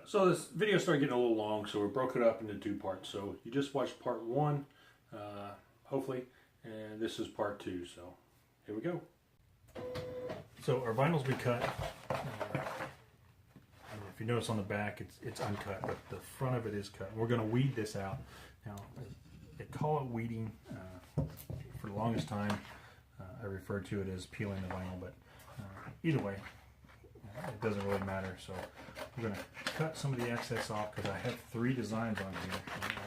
So this video started getting a little long, so we broke it up into two parts. So you just watched part one, hopefully, and this is part two. So here we go. So our vinyl's been cut. If you notice on the back, it's uncut, but the front of it is cut. We're going to weed this out. Now, they call it weeding. For the longest time, I referred to it as peeling the vinyl, but either way, it doesn't really matter. So we're going to cut some of the excess off because I have 3 designs on here.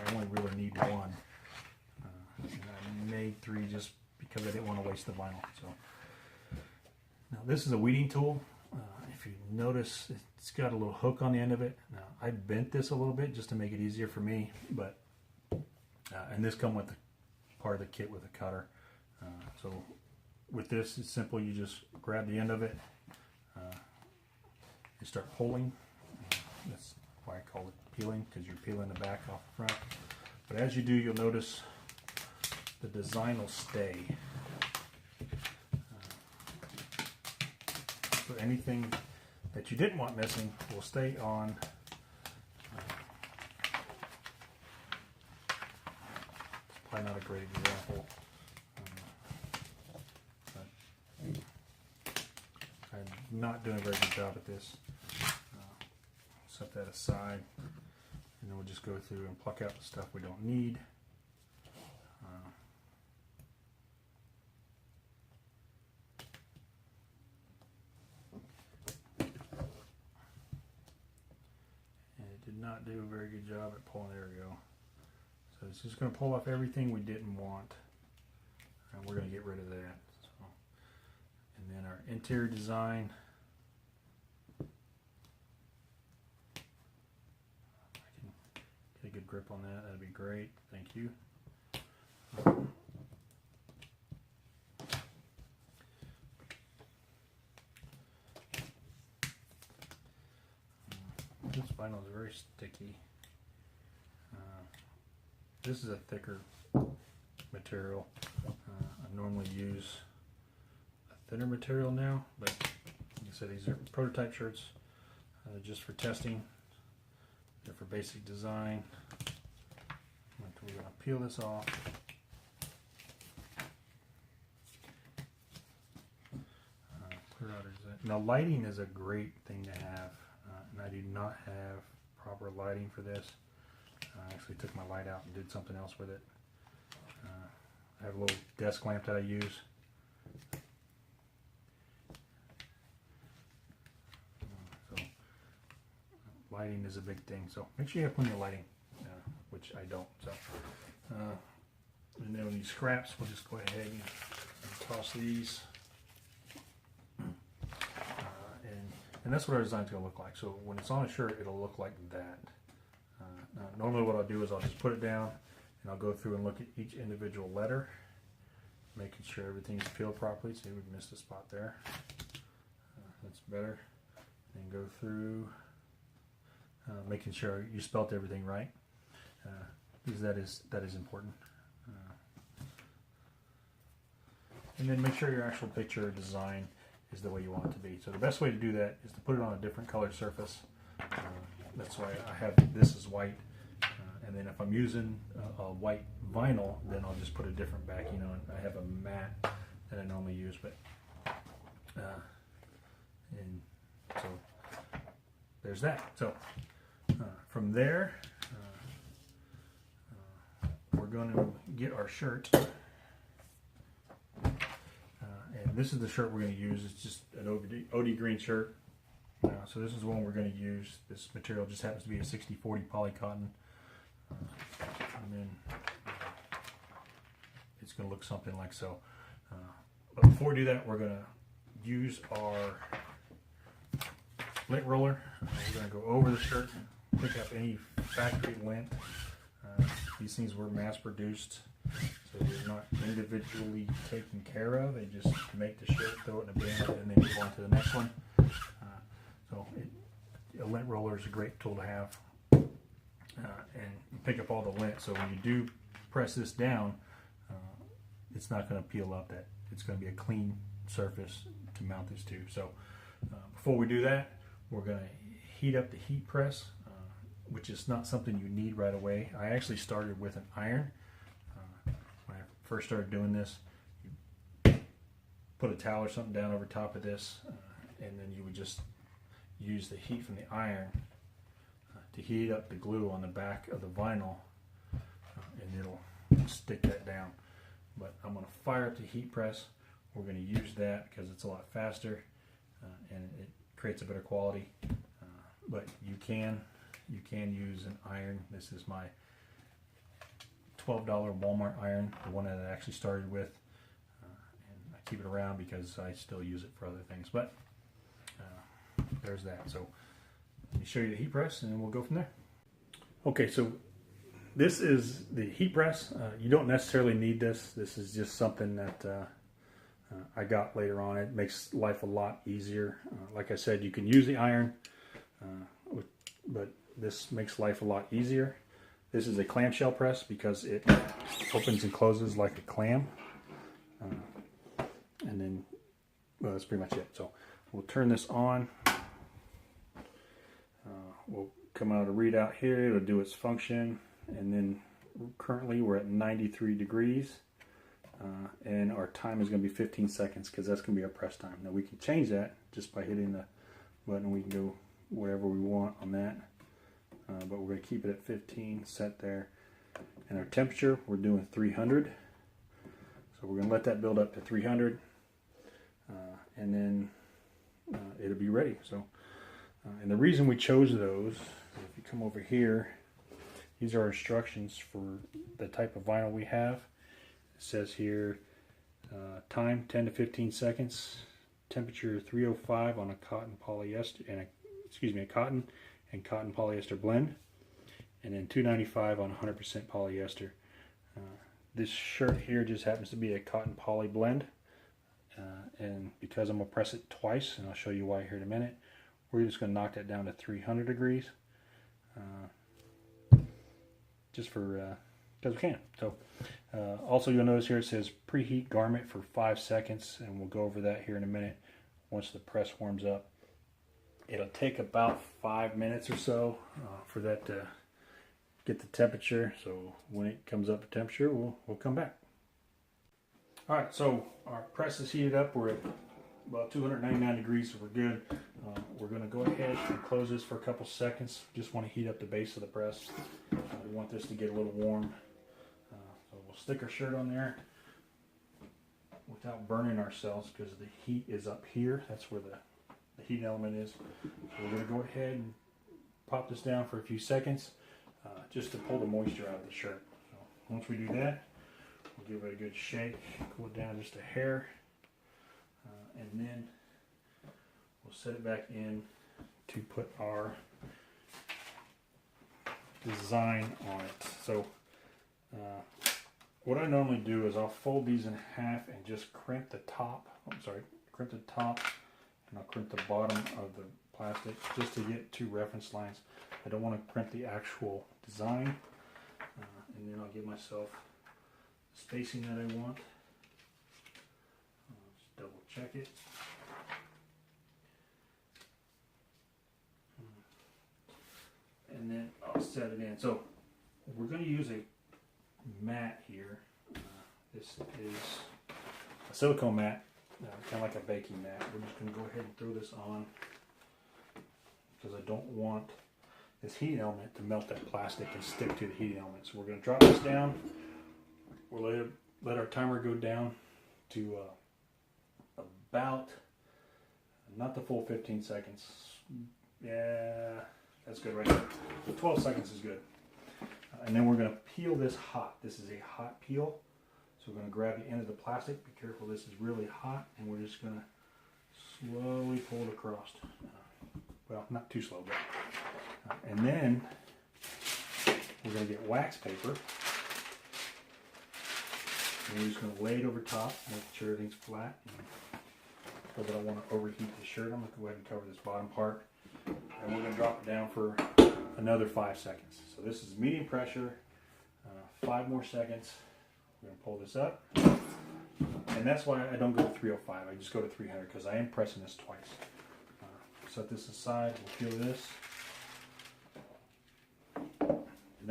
I only really need one. And I made 3 just because I didn't want to waste the vinyl. So now this is a weeding tool. If you notice, it's got a little hook on the end of it. Now I bent this a little bit just to make it easier for me, but and this comes with part of the kit with a cutter. So with this, it's simple. You just grab the end of it. You start pulling. That's why I call it peeling, because you're peeling the back off the front. But as you do, you'll notice the design will stay. So anything that you didn't want missing will stay on. It's probably not a great example. But I'm not doing a very good job at this. Set that aside, and then we'll just go through and pluck out the stuff we don't need. And it did not do a very good job at pulling. There we go. So it's just going to pull off everything we didn't want, and we're going to get rid of that. So, and then our interior design. Get a good grip on that. That'd be great. Thank you. This vinyl is very sticky. This is a thicker material. I normally use a thinner material now, but like I said, these are prototype shirts just for testing. They're for basic design. We're going to peel this off. Now lighting is a great thing to have, and I do not have proper lighting for this. I actually took my light out and did something else with it. I have a little desk lamp that I use. So lighting is a big thing, so make sure you have plenty of lighting, which I don't. So, and then these scraps, we'll just go ahead and toss these. And that's what our design's going to look like. So when it's on a shirt, it'll look like that. Normally what I'll do is I'll just put it down and I'll go through and look at each individual letter, making sure everything's peeled properly. See, we missed a spot there. That's better. And go through, making sure you spelt everything right, because that is important. And then make sure your actual picture design is the way you want it to be. So the best way to do that is to put it on a different colored surface. That's why I have this is white, and then if I'm using a white vinyl, then I'll just put a different backing on. I have a matte that I normally use, but and so there's that. So from there, we're going to get our shirt. And this is the shirt we're going to use. It's just an OD green shirt. So this is one we're going to use. This material just happens to be a 60-40 poly cotton. And then it's going to look something like so. But before we do that, we're going to use our lint roller. We're going to go over the shirt, pick up any factory lint. These things were mass produced, so they're not individually taken care of. They just make the shirt, throw it in a bin, and then move on to the next one. A lint roller is a great tool to have, and you pick up all the lint. So when you do press this down, it's not going to peel up. That it's going to be a clean surface to mount this to. So before we do that, we're going to heat up the heat press. which is not something you need right away. I actually started with an iron. When I first started doing this, you put a towel or something down over top of this, and then you would just use the heat from the iron to heat up the glue on the back of the vinyl, and it'll stick that down. But I'm going to fire up the heat press. We're going to use that because it's a lot faster and it creates a better quality. But you can use an iron. This is my $12 Walmart iron, the one that I actually started with, and I keep it around because I still use it for other things. But there's that. So let me show you the heat press, and then we'll go from there. Okay, so this is the heat press. You don't necessarily need this. This is just something that I got later on. It makes life a lot easier. Like I said, you can use the iron, but this makes life a lot easier. This is a clamshell press because it opens and closes like a clam. And then, well, that's pretty much it. So we'll turn this on. We'll come out a readout here. It'll do its function. And then currently we're at 93 degrees. And our time is going to be 15 seconds because that's going to be our press time. Now we can change that just by hitting the button. We can go wherever we want on that. But we're going to keep it at 15, set there. And our temperature, we're doing 300. So we're going to let that build up to 300. And then it'll be ready. So, and the reason we chose those, if you come over here, these are instructions for the type of vinyl we have. It says here, time 10 to 15 seconds, temperature 305 on a cotton polyester, and a cotton and cotton polyester blend, and then 295 on 100% polyester. This shirt here just happens to be a cotton poly blend, and because I'm going to press it twice, and I'll show you why here in a minute, we're just going to knock that down to 300 degrees, just for because we can. So also you'll notice here it says preheat garment for 5 seconds, and we'll go over that here in a minute once the press warms up. It'll take about 5 minutes or so for that to get the temperature. So when it comes up to temperature, we'll come back. All right, so our press is heated up. We're at about 299 degrees, so we're good. We're going to go ahead and close this for a couple seconds. Just want to heat up the base of the press. We want this to get a little warm. So we'll stick our shirt on there without burning ourselves because the heat is up here. That's where the heat element is. So we're going to go ahead and pop this down for a few seconds just to pull the moisture out of the shirt. So once we do that, we'll give it a good shake, cool it down just a hair, and then we'll set it back in to put our design on it. So what I normally do is I'll fold these in half and just crimp the top. Crimp the top, and I'll crimp the bottom of the plastic just to get 2 reference lines. I don't want to crimp the actual design, and then I'll give myself the spacing that I want. Just double check it. And then I'll set it in. So we're going to use a mat here. This is a silicone mat, kind of like a baking mat. We're just going to go ahead and throw this on because I don't want this heat element to melt that plastic and stick to the heat element. So we're going to drop this down. We'll let our timer go down to about, not the full 15 seconds. Yeah, that's good right there. 12 seconds is good. And then we're going to peel this hot. This is a hot peel. So we're going to grab the end of the plastic. Be careful, this is really hot. And we're just going to slowly pull it across. Well, not too slow, but. And then we're going to get wax paper. And we're just going to lay it over top, make sure everything's flat. Because I don't want to overheat the shirt, I'm going to go ahead and cover this bottom part. And we're going to drop it down for another 5 seconds. So this is medium pressure, 5 more seconds. We're going to pull this up. And that's why I don't go to 305, I just go to 300 because I am pressing this twice. Set this aside, we'll peel this.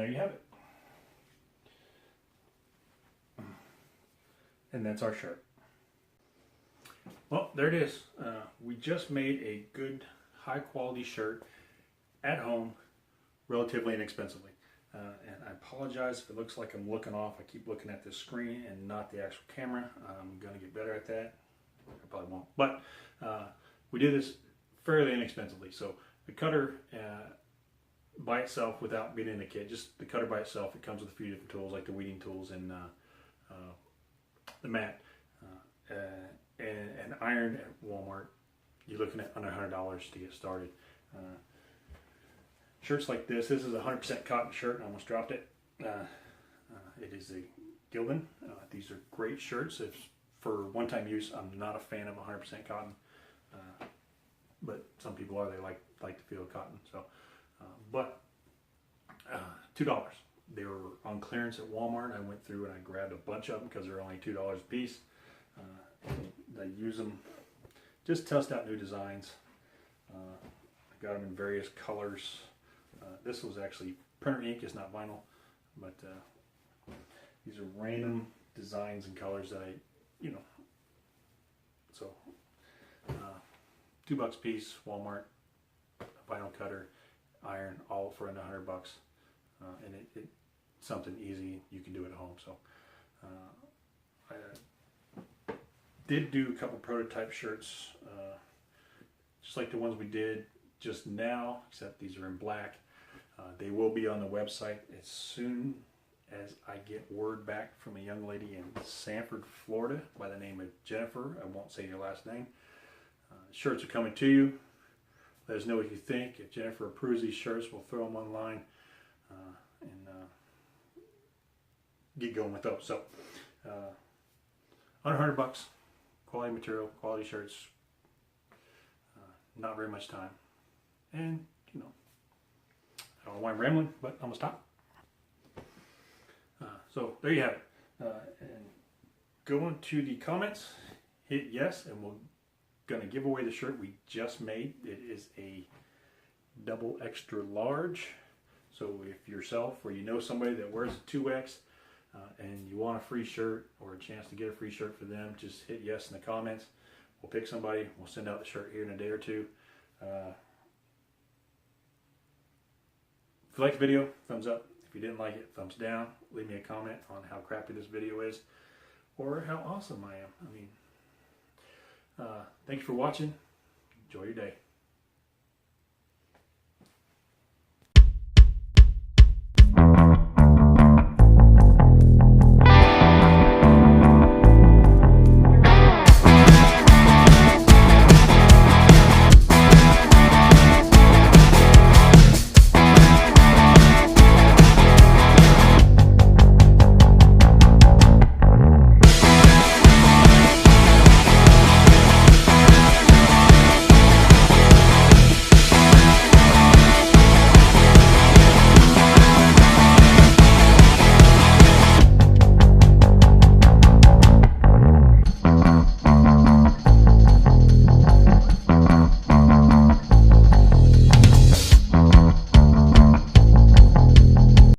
there you have it. And that's our shirt. Well, there it is. We just made a good, high quality shirt at home, relatively inexpensively. And I apologize if it looks like I'm looking off. I keep looking at this screen and not the actual camera. I'm going to get better at that. I probably won't. But we did this fairly inexpensively. So the cutter by itself, without being in the kit, just the cutter by itself, it comes with a few different tools like the weeding tools and the mat. And an iron at Walmart, you're looking at under $100 to get started. Shirts like this is a 100% cotton shirt. I almost dropped it. It is a Gildan. These are great shirts. If for one-time use, I'm not a fan of 100% cotton, but some people are. They like the feel of cotton. So, but $2. They were on clearance at Walmart. I went through and I grabbed a bunch of them because they're only $2 a piece. I use them, just test out new designs. I got them in various colors. This was actually printer ink, it's not vinyl, but these are random designs and colors that so $2 a piece, Walmart, a vinyl cutter, iron, all for under $100. And it's something easy, you can do it at home. So I did do a couple prototype shirts, just like the ones we did just now, except these are in black. They will be on the website as soon as I get word back from a young lady in Sanford, Florida by the name of Jennifer. I won't say your last name. Shirts are coming to you. Let us know what you think. If Jennifer approves these shirts, we'll throw them online and get going with those. So under $100, quality material, quality shirts, not very much time. And, I don't know why I'm rambling, but I'm going to stop. So there you have it. And go into the comments, hit yes, and we're going to give away the shirt we just made. It is a double extra large. So if yourself or you know somebody that wears a 2X and you want a free shirt or a chance to get a free shirt for them, just hit yes in the comments. We'll pick somebody. We'll send out the shirt here in a day or two. If you like the video, thumbs up. If you didn't like it, thumbs down. Leave me a comment on how crappy this video is or how awesome I am. Thank you for watching. Enjoy your day.